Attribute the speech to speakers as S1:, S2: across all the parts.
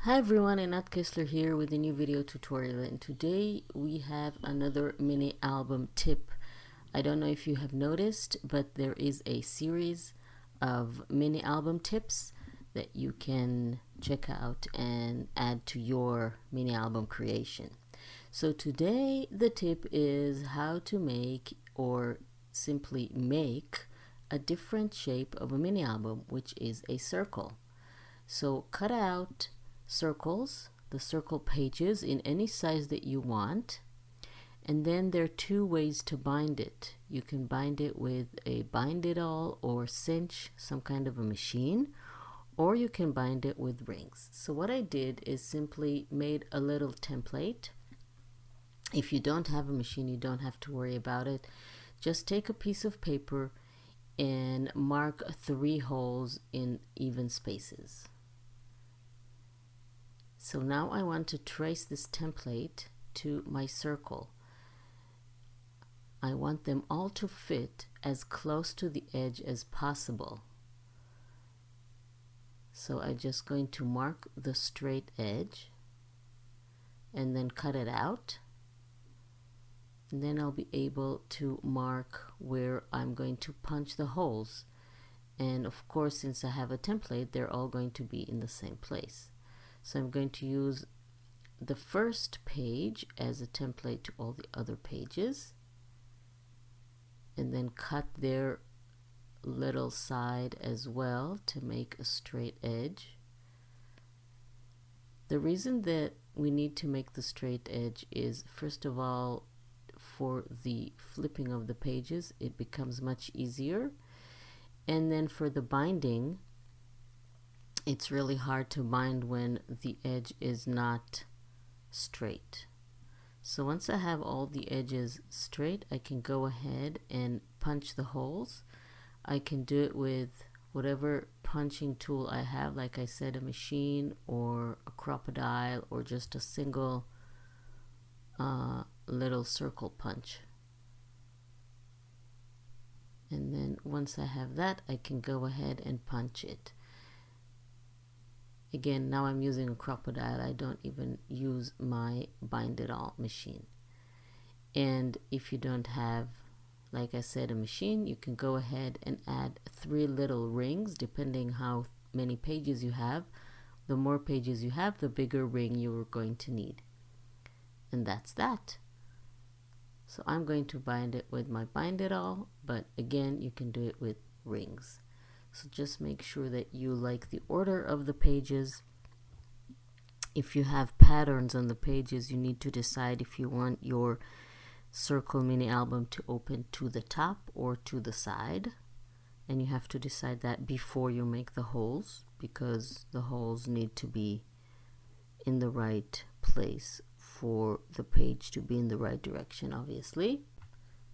S1: Hi everyone, Anat Kessler here with a new video tutorial, and today we have another mini album tip. I don't know if you have noticed, but there is a series of mini album tips that you can check out and add to your mini album creation. So today the tip is how to make or simply make a different shape of a mini album, which is a circle. So cut out circles, the circle pages in any size that you want, and then there are two ways to bind it. You can bind it with a bind it all or cinch, some kind of a machine, or you can bind it with rings. So what I did is simply made a little template. If you don't have a machine, you don't have to worry about it. Just take a piece of paper and mark 3 holes in even spaces. So now I want to trace this template to my circle. I want them all to fit as close to the edge as possible. So I'm just going to mark the straight edge and then cut it out. And then I'll be able to mark where I'm going to punch the holes. And of course, since I have a template, they're all going to be in the same place. So I'm going to use the first page as a template to all the other pages, and then cut their little side as well to make a straight edge. The reason that we need to make the straight edge is, first of all, for the flipping of the pages, it becomes much easier, and then for the binding, it's really hard to bind when the edge is not straight. So once I have all the edges straight, I can go ahead and punch the holes. I can do it with whatever punching tool I have, like I said, a machine or a crocodile or just a single little circle punch. And then once I have that, I can go ahead and punch it. Again, now I'm using a crocodile. I don't even use my bind it all machine. And if you don't have, like I said, a machine, you can go ahead and add 3 little rings, depending how many pages you have. The more pages you have, the bigger ring you're going to need. And that's that. So I'm going to bind it with my bind it all, but again, you can do it with rings. So just make sure that you like the order of the pages. If you have patterns on the pages, you need to decide if you want your circle mini album to open to the top or to the side. And you have to decide that before you make the holes, because the holes need to be in the right place for the page to be in the right direction, obviously.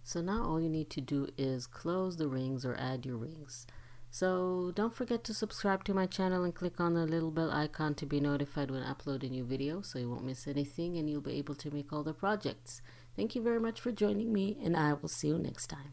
S1: So now all you need to do is close the rings or add your rings. So don't forget to subscribe to my channel and click on the little bell icon to be notified when I upload a new video, so you won't miss anything and you'll be able to make all the projects. Thank you very much for joining me, and I will see you next time.